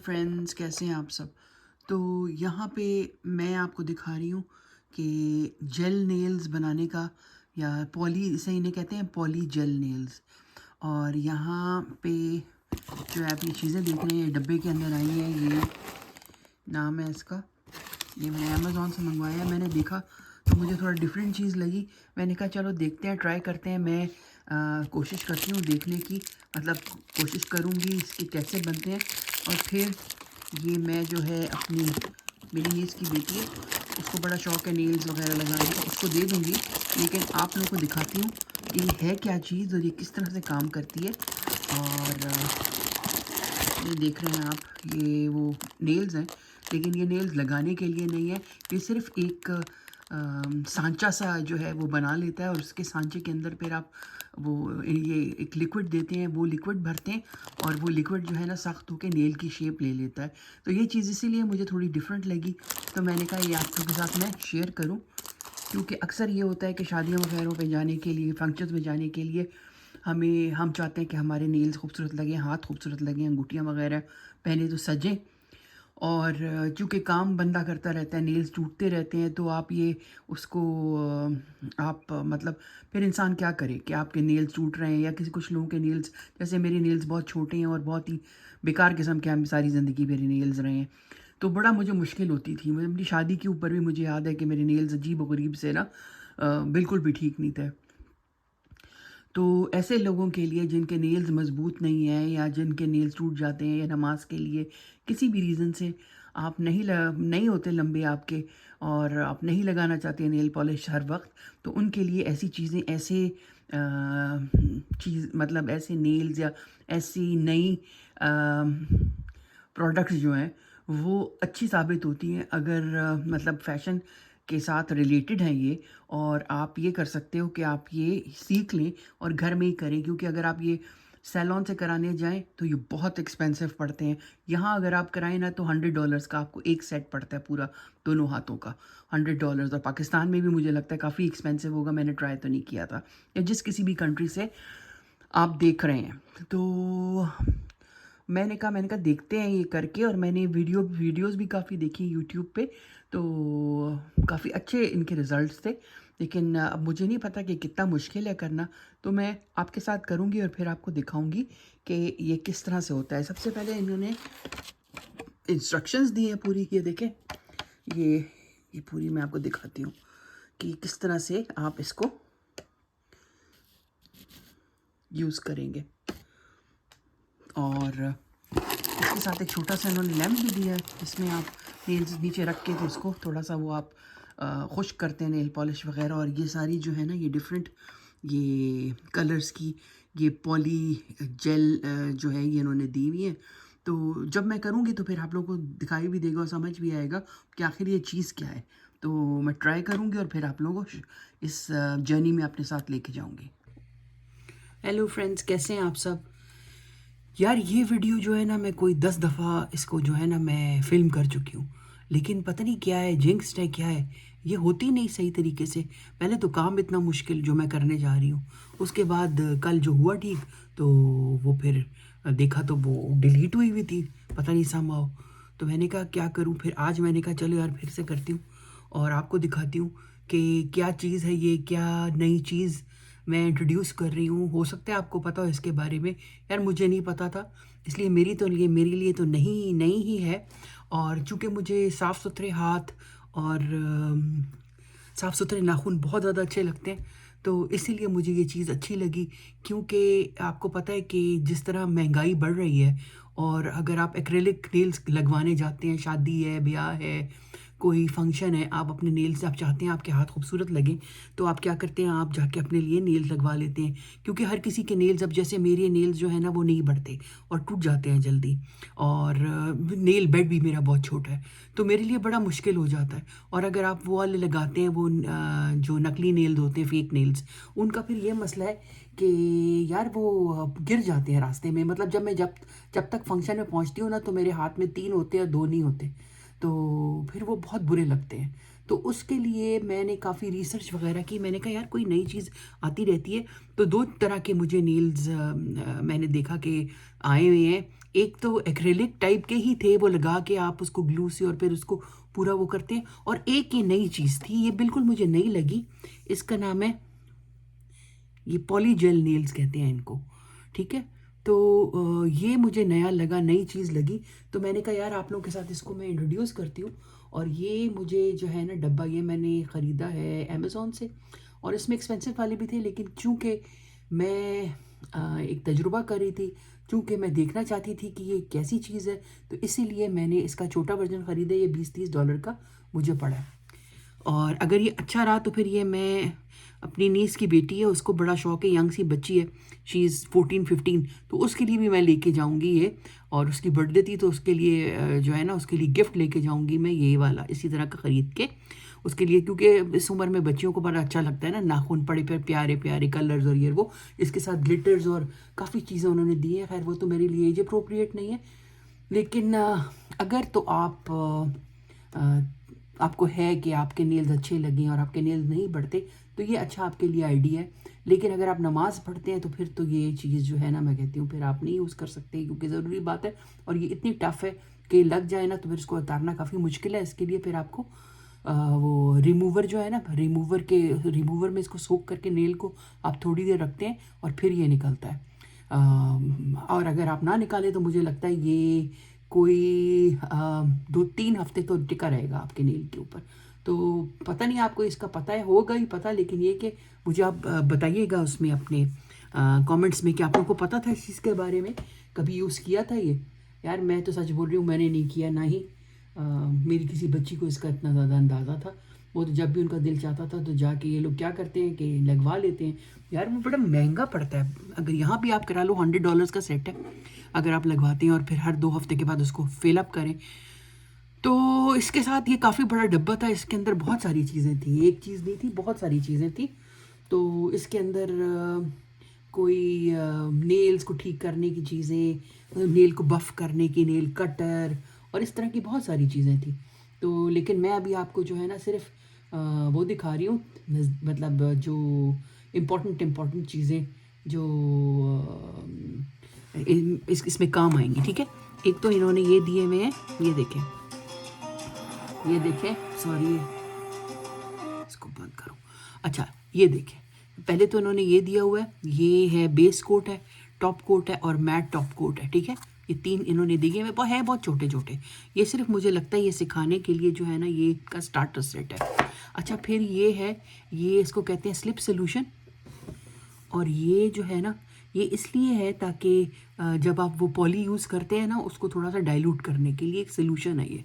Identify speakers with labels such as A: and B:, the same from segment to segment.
A: Friends, कैसे हैं आप सब। तो यहाँ पे मैं आपको दिखा रही हूँ कि जेल नेल्स बनाने का, या पॉली, इसे इन्हें कहते हैं पॉली जेल नेल्स। और यहाँ पे जो आप ये चीज़ें देख रहे हैं, ये डब्बे के अंदर आई हैं। ये नाम है इसका, ये मैंने अमेज़ोन से मंगवाया है। मैंने देखा तो मुझे थोड़ा डिफरेंट चीज़ लगी। मैंने कहा चलो देखते हैं, ट्राई करते हैं। मैं कोशिश करती हूँ देखने की, मतलब कोशिश करूँगी इसके कैसे बनते हैं। और फिर ये मैं जो है अपनी, मेरी नीज़ की बेटी है, उसको बड़ा शौक है नेल्स वगैरह लगाने का, उसको दे दूँगी। लेकिन आप लोगों को दिखाती हूँ कि है क्या चीज़ और ये किस तरह से काम करती है। और ये देख रहे हैं आप, ये वो नेल्स हैं, लेकिन ये नेल्स लगाने के लिए नहीं है। ये सिर्फ एक सांचा सा जो है वो बना लेता है, और उसके सांचे के अंदर फिर आप वो ये एक लिक्विड देते हैं, वो लिक्विड भरते हैं, और वो लिक्विड जो है ना सख्त होकर नेल की शेप ले लेता है। तो ये चीज़ इसीलिए मुझे थोड़ी डिफरेंट लगी, तो मैंने कहा ये आप लोगों के साथ मैं शेयर करूं। क्योंकि अक्सर ये होता है कि शादियों वगैरह पे जाने के लिए, फंक्शंस में जाने के लिए, हम चाहते हैं कि हमारे नेल्स खूबसूरत लगें, हाथ खूबसूरत लगें, अंगूठियाँ वगैरह पहने तो सजें। और चूँकि काम बंदा करता रहता है, नेल्स टूटते रहते हैं, तो आप ये उसको मतलब फिर इंसान क्या करे कि आपके नेल्स टूट रहे हैं, या किसी कुछ लोगों के नेल्स, जैसे मेरे नेल्स बहुत छोटे हैं और बहुत ही बेकार किस्म के, हम सारी ज़िंदगी मेरे नेल्स रहे हैं। तो बड़ा मुझे मुश्किल होती थी। मुझे अपनी शादी के ऊपर भी मुझे याद है कि मेरे नेल्स अजीब व गरीब से ना बिल्कुल भी ठीक नहीं थे। तो ऐसे लोगों के लिए जिनके नेल्स मज़बूत नहीं हैं, या जिनके नेल्स टूट जाते हैं, या नमाज के लिए किसी भी रीज़न से आप नहीं होते लंबे आपके, और आप नहीं लगाना चाहते नेल पॉलिश हर वक्त, तो उनके लिए ऐसी चीज़ें, ऐसे चीज़ मतलब ऐसे नेल्स या ऐसी नई प्रोडक्ट्स जो हैं वो अच्छी साबित होती हैं, अगर मतलब फ़ैशन के साथ रिलेटेड हैं ये। और आप ये कर सकते हो कि आप ये सीख लें और घर में ही करें, क्योंकि अगर आप ये सैलून से कराने जाएँ तो ये बहुत एक्सपेंसिव पड़ते हैं। यहाँ अगर आप कराएँ ना तो $100 का आपको एक सेट पड़ता है पूरा, दोनों हाथों का $100। और पाकिस्तान में भी मुझे लगता है काफ़ी एक्सपेंसिव होगा, मैंने ट्राई तो नहीं किया था। या जिस किसी भी कंट्री से आप देख रहे हैं। तो मैंने कहा देखते हैं ये करके, और मैंने वीडियोस भी काफ़ी देखी यूट्यूब पे, तो काफ़ी अच्छे इनके रिज़ल्ट्स थे। लेकिन अब मुझे नहीं पता कि कितना मुश्किल है करना, तो मैं आपके साथ करूँगी और फिर आपको दिखाऊँगी कि ये किस तरह से होता है। सबसे पहले इन्होंने इंस्ट्रक्शंस दी हैं पूरी, ये देखें, ये ये पूरी मैं आपको दिखाती हूँ कि किस तरह से आप इसको यूज़ करेंगे। और इसके साथ एक छोटा सा इन्होंने लैम्प भी दिया है, जिसमें आप नेल्स नीचे रख के तो उसको थोड़ा सा वो आप खुश्क करते हैं, नेल पॉलिश वगैरह। और ये सारी जो है ना, ये डिफरेंट ये कलर्स की ये पॉली जेल जो है ये इन्होंने दी हुई है। तो जब मैं करूँगी तो फिर आप लोगों को दिखाई भी देगा और समझ भी आएगा कि आखिर ये चीज़ क्या है। तो मैं ट्राई करूँगी और फिर आप लोगों को इस जर्नी में अपने साथ लेके जाऊँगी। हेलो फ्रेंड्स, कैसे हैं आप सब। यार ये वीडियो जो है ना, मैं कोई 10 दफ़ा इसको जो है ना मैं फ़िल्म कर चुकी हूँ, लेकिन पता नहीं क्या है, जिंक्स्ड है क्या है, ये होती नहीं सही तरीके से। पहले तो काम इतना मुश्किल जो मैं करने जा रही हूँ, उसके बाद कल जो हुआ ठीक, तो वो फिर देखा तो वो डिलीट हुई थी, पता नहीं समहाउ। तो मैंने कहा क्या करूँ, फिर आज मैंने कहा चलो यार फिर से करती हूँ और आपको दिखाती हूँ कि क्या चीज़ है ये, क्या नई चीज़ मैं इंट्रोड्यूस कर रही हूँ। हो सकता है आपको पता हो इसके बारे में, यार मुझे नहीं पता था, इसलिए मेरे लिए तो नहीं नहीं ही है। और चूँकि मुझे साफ़ सुथरे हाथ और साफ़ सुथरे नाखून बहुत ज़्यादा अच्छे लगते हैं, तो इसीलिए मुझे ये चीज़ अच्छी लगी। क्योंकि आपको पता है कि जिस तरह महंगाई बढ़ रही है, और अगर आप एक्रेलिक नेल्स लगवाने जाते हैं, शादी है, ब्याह है, कोई फंक्शन है, आप अपने नेल्स, आप चाहते हैं आपके हाथ खूबसूरत लगें, तो आप क्या करते हैं, आप जाके अपने लिए नेल्स लगवा लेते हैं। क्योंकि हर किसी के नेल्स, अब जैसे मेरे नेल्स जो है ना वो नहीं बढ़ते और टूट जाते हैं जल्दी, और नेल बेड भी मेरा बहुत छोटा है, तो मेरे लिए बड़ा मुश्किल हो जाता है। और अगर आप वो वाले लगाते हैं, वो जो नकली नेल्स होते हैं, फेक नेल्स, उनका फिर ये मसला है कि यार वो गिर जाते हैं रास्ते में। मतलब जब तक फंक्शन में पहुंचती हूँ ना, तो मेरे हाथ में 3 होते हैं, 2 नहीं होते, तो फिर वो बहुत बुरे लगते हैं। तो उसके लिए मैंने काफ़ी रिसर्च वगैरह की। मैंने कहा यार कोई नई चीज़ आती रहती है। तो 2 तरह के मुझे नेल्स मैंने देखा कि आए हुए हैं। एक तो एक्रेलिक टाइप के ही थे, वो लगा के आप उसको ग्लू से और फिर उसको पूरा वो करते हैं, और एक ये नई चीज़ थी, ये बिल्कुल मुझे नई लगी। इसका नाम है, ये पॉली जेल नेल्स कहते हैं इनको, ठीक है। तो ये मुझे नया लगा, नई चीज़ लगी, तो मैंने कहा यार आप लोगों के साथ इसको मैं इंट्रोड्यूस करती हूँ। और ये मुझे जो है ना डब्बा, ये मैंने ख़रीदा है अमेज़ोन से, और इसमें एक्सपेंसिव वाले भी थे, लेकिन चूँकि मैं एक तजुर्बा कर रही थी, चूँकि मैं देखना चाहती थी कि ये कैसी चीज़ है, तो इसीलिए मैंने इसका छोटा वर्जन ख़रीदा। ये $20-30 का मुझे पड़ा। और अगर ये अच्छा रहा तो फिर ये मैं अपनी नीस की बेटी है, उसको बड़ा शौक है, यंग सी बच्ची है, शी इज़ 14-15, तो उसके लिए भी मैं लेके जाऊंगी ये। और उसकी बर्थडे थी तो उसके लिए जो है ना उसके लिए गिफ्ट लेके जाऊंगी मैं, ये वाला इसी तरह का ख़रीद के उसके लिए, क्योंकि इस उम्र में बच्चियों को बड़ा अच्छा लगता है ना, नाखून पड़े पे प्यारे प्यारे कलर्स और ये वो, इसके साथ ग्लिटर्स और काफ़ी चीज़ें उन्होंने दी हैं। खैर वो तो मेरे लिए एज अप्रोप्रिएट नहीं है, लेकिन अगर तो आपको है कि आपके नेल्स अच्छे लगें और आपके नेल्स नहीं बढ़ते, तो ये अच्छा आपके लिए आइडिया है। लेकिन अगर आप नमाज़ पढ़ते हैं तो फिर तो ये चीज़ जो है ना, मैं कहती हूँ फिर आप नहीं यूज़ कर सकते, क्योंकि ज़रूरी बात है, और ये इतनी टफ़ है कि लग जाए ना तो फिर इसको उतारना काफ़ी मुश्किल है। इसके लिए फिर आपको वो रिमूवर जो है ना, रिमूवर में इसको सोख करके नेल को आप थोड़ी देर रखते हैं और फिर ये निकलता है। और अगर आप ना निकालें तो मुझे लगता है ये कोई 2-3 हफ्ते तो टिका रहेगा आपके नेल के ऊपर। तो पता नहीं आपको इसका पता है, होगा ही पता, लेकिन ये कि मुझे आप बताइएगा उसमें अपने कमेंट्स में कि आप लोगों को पता था इस चीज़ के बारे में, कभी यूज़ किया था ये। यार मैं तो सच बोल रही हूँ, मैंने नहीं किया, ना ही मेरी किसी बच्ची को इसका इतना ज़्यादा अंदाज़ा था। वो तो जब भी उनका दिल चाहता था तो जाके ये लोग क्या करते हैं कि लगवा लेते हैं। यार वो बड़ा महंगा पड़ता है, अगर यहाँ भी आप करा लो $100 का सेट है, अगर आप लगवाते हैं और फिर हर 2 हफ्ते के बाद उसको फिलअप करें। तो इसके साथ ये काफ़ी बड़ा डब्बा था, इसके अंदर बहुत सारी चीज़ें थी, एक चीज़ नहीं थी, बहुत सारी चीज़ें थी। तो इसके अंदर कोई नेल्स को ठीक करने की चीज़ें, नेल को बफ़ करने की, नेल कटर और इस तरह की बहुत सारी चीज़ें थी। तो लेकिन मैं अभी आपको जो है ना सिर्फ वो दिखा रही हूँ, मतलब जो इम्पोर्टेंट चीज़ें जो इसमें काम आएंगी, ठीक है। एक तो इन्होंने ये दिए हुए हैं, ये देखें, ये देखें, सॉरी इसको बंद करो। अच्छा ये देखें, पहले तो इन्होंने ये दिया हुआ है, ये है बेस कोट है, टॉप कोट है और मैट टॉप कोट है, ठीक है। ये 3 इन्होंने दिए हुए है, बहुत छोटे छोटे। ये सिर्फ मुझे लगता है ये सिखाने के लिए जो है ना, ये का स्टार्टर सेट है। अच्छा फिर ये है, ये इसको कहते हैं स्लिप सोल्यूशन, और ये जो है ना ये इसलिए है ताकि जब आप वो पॉली यूज़ करते हैं ना, उसको थोड़ा सा डाइल्यूट करने के लिए एक सोल्यूशन है ये,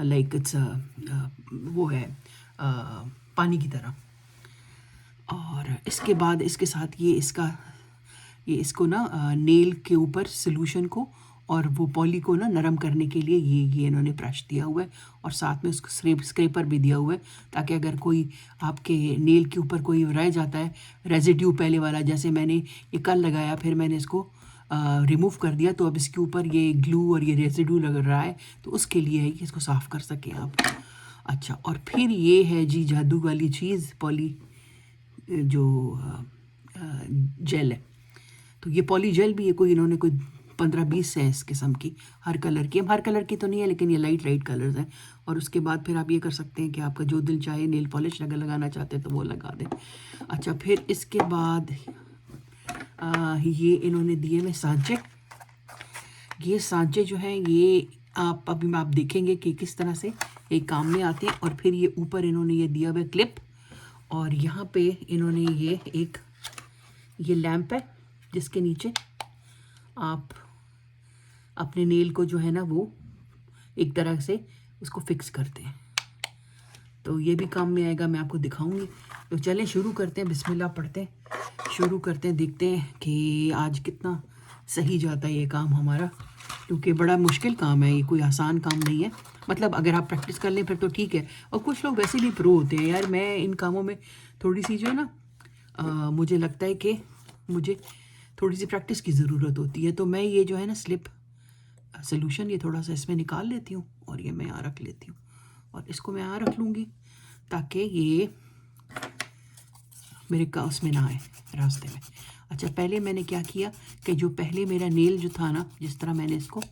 A: लाइक इट्स वो है पानी की तरह। और इसके बाद इसके साथ ये इसको ना नेल के ऊपर सोल्यूशन को और वो पॉली को ना नरम करने के लिए ये इन्होंने ब्रश दिया हुआ है, और साथ में उसको स्क्रैपर भी दिया हुआ है, ताकि अगर कोई आपके नेल के ऊपर कोई रह जाता है रेजिड्यू पहले वाला, जैसे मैंने ये कल लगाया फिर मैंने इसको रिमूव कर दिया, तो अब इसके ऊपर ये ग्लू और ये रेजिड्यू लग रहा है, तो उसके लिए है कि इसको साफ़ कर सकें आप। अच्छा और फिर ये है जी जादू वाली चीज़, पॉली जो जेल है। तो ये पॉली जेल भी है, कोई इन्होंने कोई 15-20 है इस किस्म की, हर कलर की तो नहीं है, लेकिन ये लाइट कलर्स हैं। और उसके बाद फिर आप ये कर सकते हैं कि आपका जो दिल चाहे, नेल पॉलिश अगर लगाना चाहते हैं तो वो लगा दें। अच्छा फिर इसके बाद ये इन्होंने दिए में सांचे। ये सांचे जो हैं ये आप देखेंगे कि किस तरह से एक काम में आते हैं। और फिर ये ऊपर इन्होंने ये दिया हुआ क्लिप, और यहाँ पे इन्होंने ये लैंप है जिसके नीचे आप अपने नेल को जो है ना वो एक तरह से उसको फिक्स करते हैं, तो ये भी काम में आएगा, मैं आपको दिखाऊंगी। तो चलें शुरू करते हैं, बिस्मिल्लाह पढ़ते हैं, शुरू करते हैं, देखते हैं कि आज कितना सही जाता है ये काम हमारा, क्योंकि बड़ा मुश्किल काम है ये, कोई आसान काम नहीं है। मतलब अगर आप प्रैक्टिस कर लें फिर तो ठीक है, और कुछ लोग वैसे भी प्रो होते हैं। यार मैं इन कामों में थोड़ी सी जो है ना मुझे लगता है कि मुझे थोड़ी सी प्रैक्टिस की ज़रूरत होती है। तो मैं ये जो है ना स्लिप सोल्यूशन ये थोड़ा सा इसमें निकाल लेती हूँ, और ये मैं यहाँ रख लेती हूँ, और इसको मैं यहाँ रख लूँगी ताकि ये मेरे उसमें ना आए रास्ते में। अच्छा, पहले मैंने क्या किया कि जो पहले मेरा नेल जो था ना, जिस तरह मैंने इसको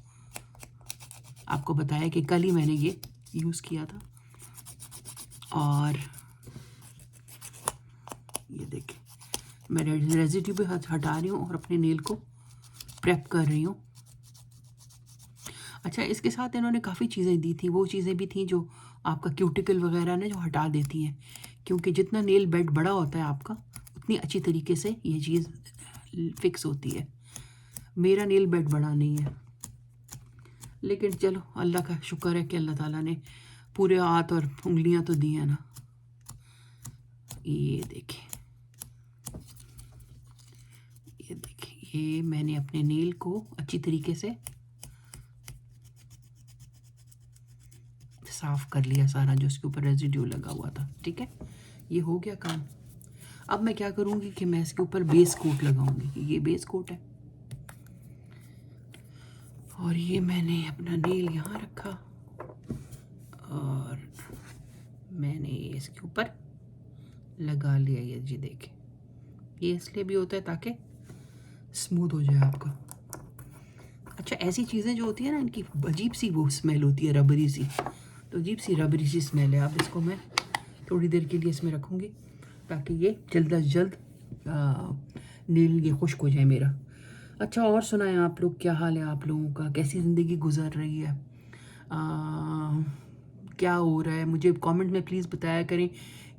A: आपको बताया कि कल ही मैंने ये यूज़ किया था, और ये देखें मैं रेजिड्यू भी हटा रही हूँ और अपने नेल को प्रेप कर रही हूँ। अच्छा, इसके साथ इन्होंने काफ़ी चीज़ें दी थी, वो चीज़ें भी थी जो आपका क्यूटिकल वगैरह ना जो हटा देती हैं, क्योंकि जितना नेल बेड बड़ा होता है आपका, उतनी अच्छी तरीके से ये चीज़ फिक्स होती है। मेरा नेल बेड बड़ा नहीं है, लेकिन चलो अल्लाह का शुक्र है कि अल्लाह ताला ने पूरे हाथ और उंगलियां तो दी हैं ना। ये देखें, ये देखें, ये मैंने अपने नेल को अच्छी तरीके से साफ कर लिया सारा जो इसके ऊपर रेजिड्यू लगा हुआ था। ठीक है, ये हो गया काम। अब मैं क्या करूँगी कि मैं इसके ऊपर बेस कोट लगाऊंगी। ये बेस कोट है, और ये मैंने अपना नेल यहाँ रखा और मैंने इसके ऊपर लगा लिया। ये जी देखें, ये इसलिए भी होता है ताकि स्मूथ हो जाए आपका। अच्छा, ऐसी चीज़ें जो होती है ना, इनकी अजीब सी वो स्मेल होती है, रबरी सी, तो अजीब सी रबरी सी स्मेल है। अब इसको मैं थोड़ी देर के लिए इसमें रखूँगी ताकि ये जल्द अज जल्द नील ये खुश्क हो जाए मेरा। अच्छा, और सुनाएं आप लोग, क्या हाल है आप लोगों का, कैसी ज़िंदगी गुजर रही है, क्या हो रहा है? मुझे कमेंट में प्लीज़ बताया करें।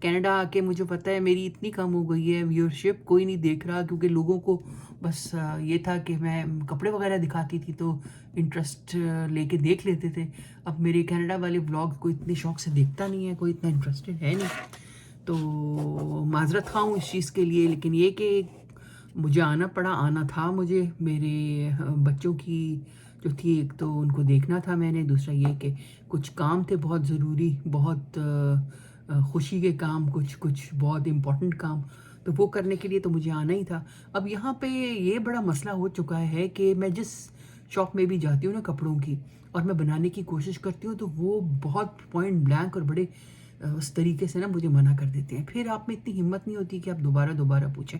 A: कनाडा आके मुझे पता है मेरी इतनी कम हो गई है व्यूअरशिप, कोई नहीं देख रहा, क्योंकि लोगों को बस ये था कि मैं कपड़े वगैरह दिखाती थी तो इंटरेस्ट लेके देख लेते थे। अब मेरे कनाडा वाले व्लॉग कोई इतने शौक से देखता नहीं है, कोई इतना इंटरेस्टेड है नहीं, तो माजरत खा हूँ इस चीज़ के लिए। लेकिन ये कि मुझे आना था मुझे, मेरे बच्चों की जो थी, एक तो उनको देखना था मैंने, दूसरा ये कि कुछ काम थे बहुत ज़रूरी, बहुत खुशी के काम, कुछ बहुत इम्पोर्टेंट काम, तो वो करने के लिए तो मुझे आना ही था। अब यहाँ पे ये बड़ा मसला हो चुका है कि मैं जिस शॉप में भी जाती हूँ ना कपड़ों की, और मैं बनाने की कोशिश करती हूँ, तो वो बहुत पॉइंट ब्लैंक और बड़े उस तरीके से ना मुझे मना कर देते हैं। फिर आप में इतनी हिम्मत नहीं होती कि आप दोबारा पूछें।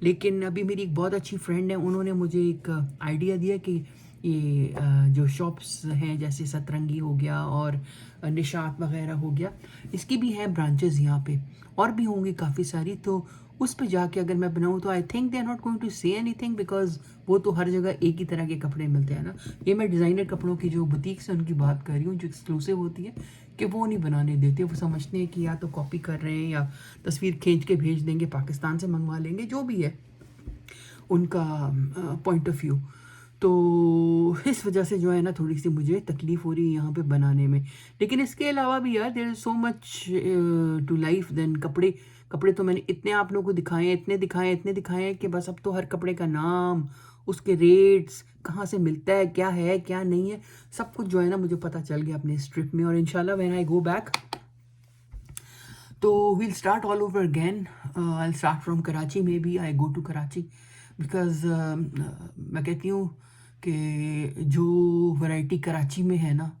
A: लेकिन अभी मेरी एक बहुत अच्छी फ्रेंड है, उन्होंने मुझे एक आइडिया दिया कि ये जो शॉप्स हैं जैसे सतरंगी हो गया और निशात वगैरह हो गया, इसकी भी हैं ब्रांचेस यहाँ पे, और भी होंगी काफ़ी सारी, तो उस पे जाके अगर मैं बनाऊँ तो I think they are not going to say anything, because वो तो हर जगह एक ही तरह के कपड़े मिलते हैं ना। ये मैं डिज़ाइनर कपड़ों की जो बुटीक से उनकी बात कर रही हूँ, जो एक्सक्लूसिव होती है, कि वो नहीं बनाने देते। वो समझते हैं कि या तो कॉपी कर रहे हैं या तस्वीर खींच के भेज देंगे, पाकिस्तान से मंगवा लेंगे, जो भी है उनका पॉइंट ऑफ व्यू। तो इस वजह से जो है ना थोड़ी सी मुझे तकलीफ़ हो रही है यहाँ पे बनाने में। लेकिन इसके अलावा भी यार there is so much to life than कपड़े। कपड़े तो मैंने इतने आप लोगों को दिखाए हैं, इतने दिखाए हैं कि बस अब तो हर कपड़े का नाम, उसके रेट्स, कहाँ से मिलता है, क्या नहीं है, सब कुछ जो है ना मुझे पता चल गया अपने इस ट्रिप में। और इंशाल्लाह व्हेन आई गो बैक तो we'll start all over again. I start from Karachi, maybe I go to Karachi, because मैं कहती हूँ कि जो वैरायटी कराची में है ना,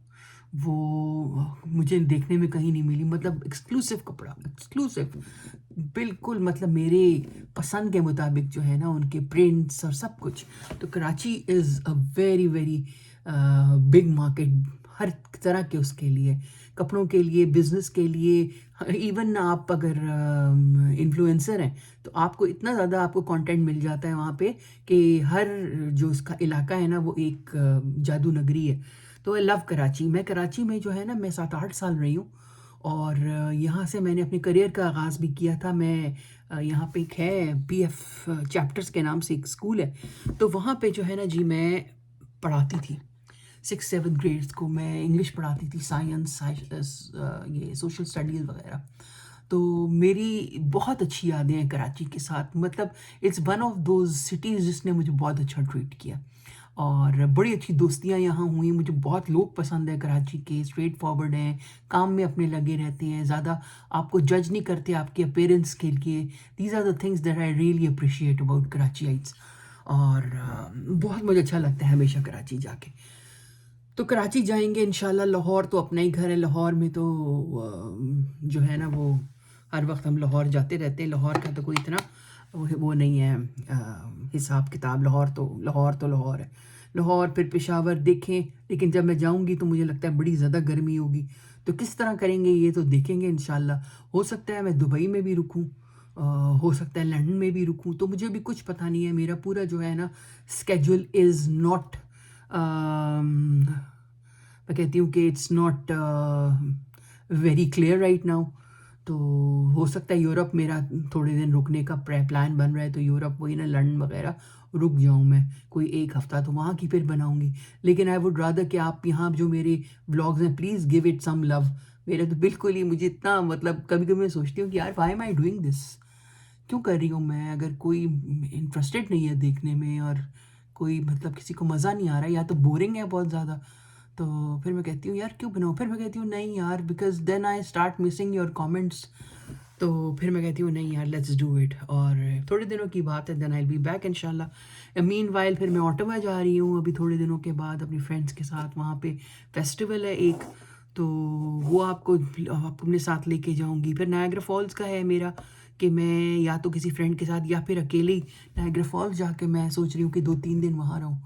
A: वो मुझे देखने में कहीं नहीं मिली। मतलब एक्सक्लूसिव कपड़ा, एक्सक्लूसिव बिल्कुल, मतलब मेरे पसंद के मुताबिक जो है ना, उनके प्रिंट्स और सब कुछ। तो Karachi is a very very big market, हर तरह के उसके लिए, कपड़ों के लिए, बिजनेस के लिए। इवन आप अगर इन्फ्लुएंसर हैं तो आपको इतना ज़्यादा आपको कंटेंट मिल जाता है वहाँ पे कि हर जो उसका इलाका है ना वो एक जादू नगरी है। तो आई लव कराची। मैं कराची में जो है ना, मैं 7-8 साल रही हूँ, और यहाँ से मैंने अपने करियर का आगाज़ भी किया था। मैं यहाँ पे एक है PF चैप्टर्स के नाम से एक स्कूल है, तो वहाँ पे जो है ना जी मैं पढ़ाती थी 6-7 ग्रेड्स को। मैं इंग्लिश पढ़ाती थी, साइंस, ये सोशल स्टडीज़ वगैरह। तो मेरी बहुत अच्छी यादें हैं कराची के साथ। मतलब it's one of those cities जिसने मुझे बहुत अच्छा ट्रीट किया, और बड़ी अच्छी दोस्तियां यहाँ हुई। मुझे बहुत लोग पसंद है कराची के, स्ट्रेट फॉरवर्ड हैं, काम में अपने लगे रहते हैं, ज़्यादा आपको जज नहीं करते आपके अपीयरेंस के लिए। These are the things that I really appreciate about Karachiites. और बहुत मुझे अच्छा लगता है हमेशा कराची जाके। तो कराची जाएंगे इंशाल्लाह। लाहौर तो अपना ही घर है, लाहौर में तो जो है ना वो हर वक्त हम लाहौर जाते रहते हैं, लाहौर का तो कोई इतना वो नहीं है हिसाब किताब। लाहौर है, लाहौर फिर पेशावर देखें, लेकिन जब मैं जाऊंगी तो मुझे लगता है बड़ी ज़्यादा गर्मी होगी, तो किस तरह करेंगे ये तो देखेंगे इंशाल्लाह। हो सकता है मैं दुबई में भी रुकूं, हो सकता है लंदन में भी रुकूं, तो मुझे भी कुछ पता नहीं है। मेरा पूरा जो है ना स्केड्यूल इज़ नॉट, मैं कहती हूँ कि it's not very clear right now. तो हो सकता है यूरोप मेरा थोड़े दिन रुकने का प्लान बन रहा है, तो यूरोप वही ना लंदन वगैरह रुक जाऊँ मैं कोई एक हफ़्ता, तो वहाँ की फिर बनाऊँगी। लेकिन आई वुड रादर कि आप यहाँ जो मेरे व्लॉग्स हैं please give it some love. मेरे तो बिल्कुल ही, मुझे इतना मतलब कभी कभी मैं सोचती हूँ कि यार why am I doing this, क्यों कर रही हूँ मैं, अगर कोई इंटरेस्टेड नहीं है देखने में और कोई मतलब किसी को मज़ा नहीं आ रहा है या तो बोरिंग है बहुत ज़्यादा, तो फिर मैं कहती हूँ यार क्यों बनाऊँ। फिर मैं कहती हूँ नहीं यार, because then I start missing your comments. तो फिर मैं कहती हूँ नहीं यार लेट्स डू इट। और थोड़े दिनों की बात है, देन आई बी बैक इंशाल्लाह। मीन वाइल फिर मैं ऑटोवा जा रही हूँ अभी थोड़े दिनों के बाद अपनी फ्रेंड्स के साथ, वहाँ पे फेस्टिवल है एक, तो वो आपको अपने साथ लेके जाऊँगी। फिर नायग्रा फॉल्स का है मेरा कि मैं या तो किसी फ्रेंड के साथ या फिर अकेले ही नायग्रा फॉल्स जाके मैं सोच रही हूँ कि 2-3 दिन वहाँ रहूँ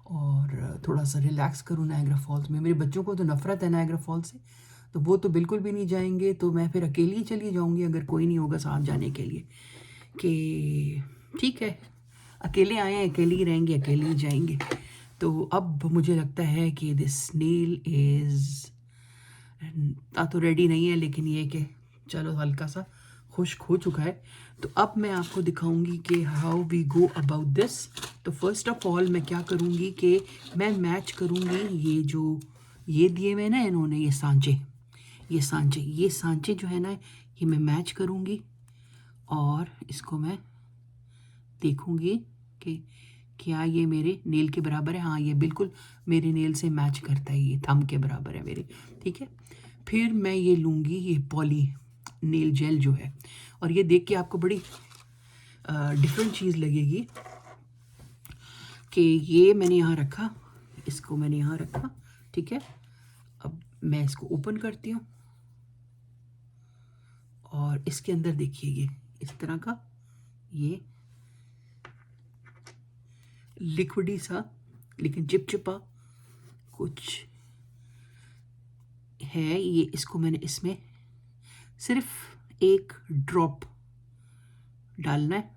A: और थोड़ा सा रिलैक्स करूँ नायग्रा फॉल्स में। मेरे बच्चों को तो नफ़रत है नायग्रा फॉल्स से, तो वो तो बिल्कुल भी नहीं जाएंगे, तो मैं फिर अकेली ही चली जाऊँगी अगर कोई नहीं होगा साथ जाने के लिए, कि ठीक है अकेले आए हैं अकेले ही रहेंगे अकेले ही जाएंगे। तो अब मुझे लगता है कि दिस नील इज़ तो रेडी नहीं है, लेकिन ये कि चलो हल्का सा खुश्क हो चुका है। तो अब मैं आपको दिखाऊंगी कि how we go about this. तो फर्स्ट ऑफ ऑल मैं क्या करूँगी कि मैं मैच करूँगी ये जो ये दिए हुए ना इन्होंने, ये सांचे जो है ना ये मैं मैच करूँगी और इसको मैं देखूँगी कि क्या ये मेरे नेल के बराबर है। हाँ ये बिल्कुल मेरे नेल से मैच करता है, ये थंब के बराबर है मेरे, ठीक है। फिर मैं ये लूँगी ये पॉली नेल जेल जो है, और ये देख के आपको बड़ी डिफरेंट चीज़ लगेगी कि ये मैंने यहाँ रखा, इसको मैंने यहाँ रखा, ठीक है। अब मैं इसको ओपन करती हूँ और इसके अंदर देखिए ये इस तरह का ये लिक्विडी सा लेकिन चिपचिपा कुछ है ये। इसको मैंने इसमें सिर्फ एक ड्रॉप डालना है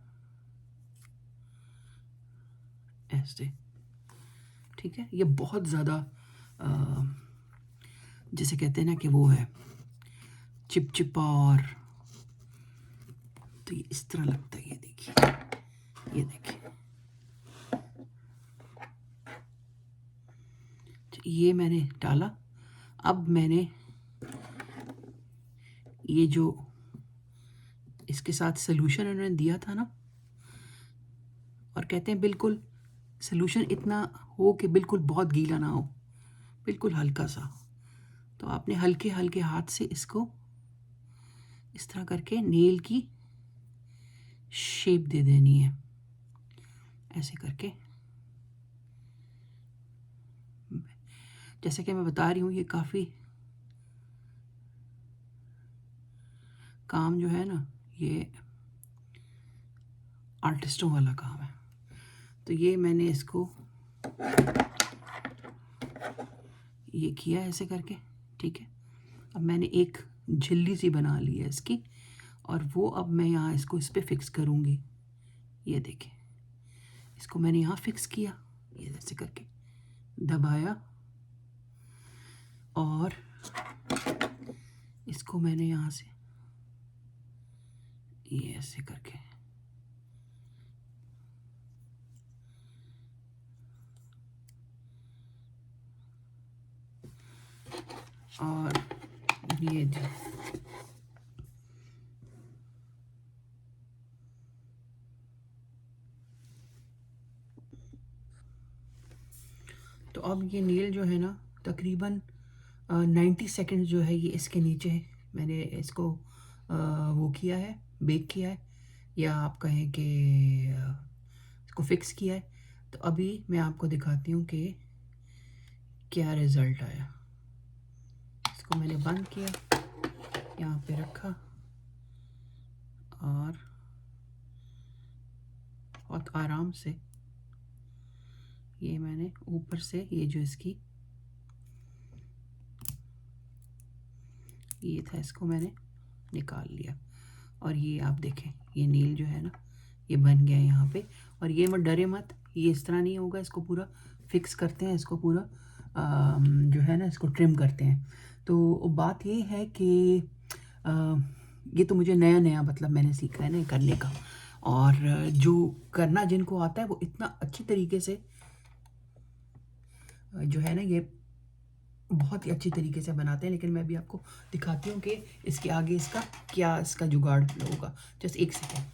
A: ऐसे, ठीक है। ये बहुत ज़्यादा जैसे कहते हैं ना कि वो है चिपचिपा, और तो ये इस तरह लगता है। ये देखिए, ये देखिए, ये मैंने डाला। अब मैंने ये जो इसके साथ सॉल्यूशन उन्होंने दिया था ना, और कहते हैं बिल्कुल सॉल्यूशन इतना हो कि बिल्कुल बहुत गीला ना हो, बिल्कुल हल्का सा। तो आपने हल्के हल्के हाथ से इसको इस तरह करके नेल की शेप दे देनी है ऐसे करके। जैसे कि मैं बता रही हूँ ये काफ़ी काम जो है ना ये आर्टिस्टों वाला काम है। तो ये मैंने इसको ये किया ऐसे करके, ठीक है। अब मैंने एक झिल्ली सी बना ली है इसकी, और वो अब मैं यहाँ इसको इस पर फिक्स करूँगी। ये देखें, इसको मैंने यहाँ फिक्स किया, ये ऐसे करके दबाया और इसको मैंने यहाँ से ये ऐसे करके और ये तो अब ये नील जो है ना तकरीबन 90 सेकेंड जो है ये इसके नीचे मैंने इसको वो किया है, बेक किया है, या आप कहें कि इसको फिक्स किया है। तो अभी मैं आपको दिखाती हूँ कि क्या रिज़ल्ट आया। इसको मैंने बंद किया, यहाँ पे रखा, और बहुत आराम से ये मैंने ऊपर से ये जो इसकी ये था इसको मैंने निकाल लिया। और ये आप देखें ये नील जो है ना ये बन गया यहाँ पे। और ये मत डरे मत, ये इस तरह नहीं होगा, इसको पूरा फिक्स करते हैं, इसको पूरा जो है ना इसको ट्रिम करते हैं। तो बात ये है कि ये तो मुझे नया नया मतलब मैंने सीखा है ना करने का। और जो करना जिनको आता है वो इतना अच्छी तरीके से जो है ना ये बहुत ही अच्छी तरीके से बनाते हैं। लेकिन मैं भी आपको दिखाती हूँ कि इसके आगे इसका क्या इसका जुगाड़ होगा। जस्ट एक सेकेंड।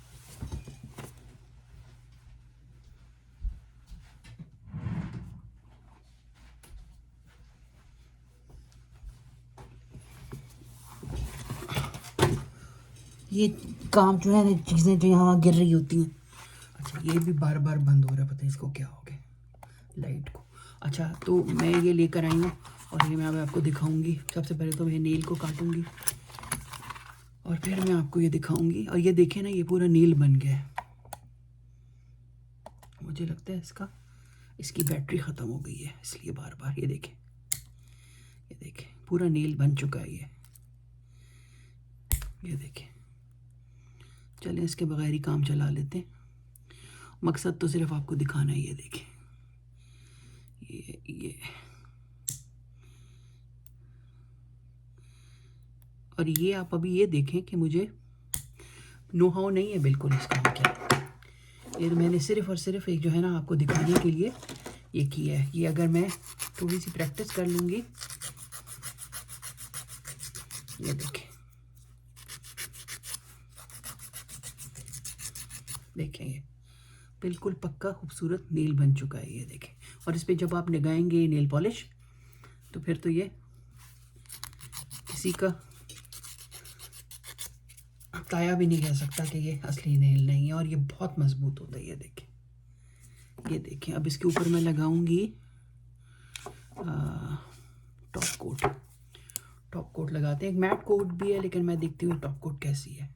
A: ये काम जो है ना चीज़ें जो यहाँ गिर रही होती हैं। अच्छा ये भी बार बार बंद हो रहा है, पता नहीं इसको क्या हो गया लाइट को। अच्छा तो मैं ये लेकर आई हूँ और ये मैं अब आपको दिखाऊंगी। सबसे पहले तो मैं नील को काटूंगी और फिर मैं आपको ये दिखाऊंगी। और ये देखें ना ये पूरा नील बन गया है। मुझे लगता है इसकी बैटरी ख़त्म हो गई है इसलिए बार बार ये देखें पूरा नील बन चुका है ये देखें। चलें इसके बगैर ही काम चला लेते हैं। मकसद तो सिर्फ आपको दिखाना है। ये देखें ये और ये आप अभी ये देखें कि मुझे नो हाउ नहीं है बिल्कुल इसका मतलब। ये तो मैंने सिर्फ और सिर्फ एक जो है ना आपको दिखाने के लिए ये किया है। ये अगर मैं थोड़ी सी प्रैक्टिस कर लूँगी। ये देखें ये बिल्कुल पक्का खूबसूरत नेल बन चुका है ये देखें। और इस पर जब आप लगाएंगे नेल पॉलिश तो फिर तो ये किसी का ताया भी नहीं कह सकता कि ये असली नेल नहीं है। और ये बहुत मजबूत होता है ये देखें। अब इसके ऊपर मैं लगाऊंगी टॉप कोट लगाते हैं। एक मैट कोट भी है लेकिन मैं देखती हूँ टॉप कोट कैसी है।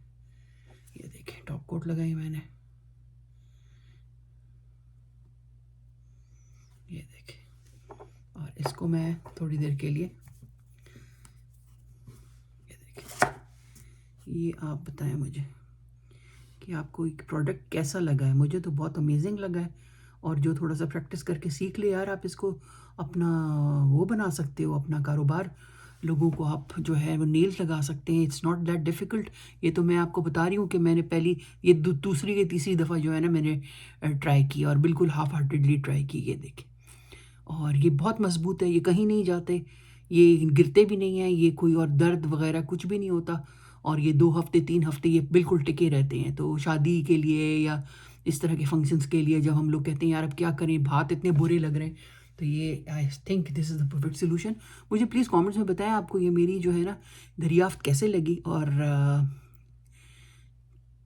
A: ये देखें टॉप कोट लगाई मैंने। ये देखें और इसको मैं थोड़ी देर के लिए ये देखें। ये आप बताएं मुझे कि आपको एक प्रोडक्ट कैसा लगा है। मुझे तो बहुत अमेजिंग लगा है। और जो थोड़ा सा प्रैक्टिस करके सीख ले यार आप इसको अपना वो बना सकते हो, अपना कारोबार। लोगों को आप जो है वो नेल्स लगा सकते हैं। It's not that difficult. ये तो मैं आपको बता रही हूँ कि मैंने पहली ये दूसरी या तीसरी दफ़ा जो है ना मैंने ट्राई की और बिल्कुल हाफ हार्टेडली ट्राई की। ये देखें और ये बहुत मजबूत है, ये कहीं नहीं जाते, ये गिरते भी नहीं हैं, ये कोई और दर्द वगैरह कुछ भी नहीं होता। और ये 2 हफ्ते 3 हफ्ते ये बिल्कुल टिके रहते हैं। तो शादी के लिए या इस तरह के फंक्शंस के लिए जब हम लोग कहते हैं यार अब क्या करें, हाथ इतने बुरे लग रहे हैं, तो ये I think this is the perfect solution. मुझे प्लीज़ कमेंट्स में बताएं आपको ये मेरी जो है ना दरियाफ्त कैसे लगी। और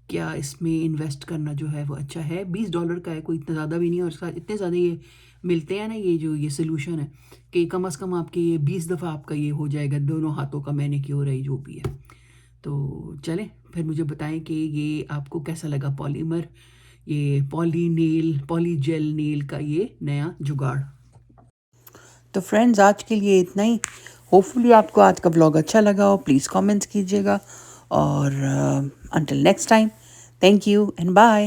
A: क्या इसमें इन्वेस्ट करना जो है वो अच्छा है। $20 का है, कोई इतना ज़्यादा भी नहीं है। और उसका इतने ज़्यादा ये मिलते हैं ना ये सोल्यूशन है कि कम से कम आपके ये 20 दफ़ा आपका ये हो जाएगा, दोनों हाथों का मैनिक्योर है जो भी है। तो चलें फिर मुझे बताएं कि ये आपको कैसा लगा पॉलीमर, ये पॉली जेल नेल का ये नया जुगाड़। तो फ्रेंड्स आज के लिए इतना ही। होपफुली आपको आज का ब्लॉग अच्छा लगा हो। प्लीज़ कमेंट्स कीजिएगा और until next time, thank you and bye.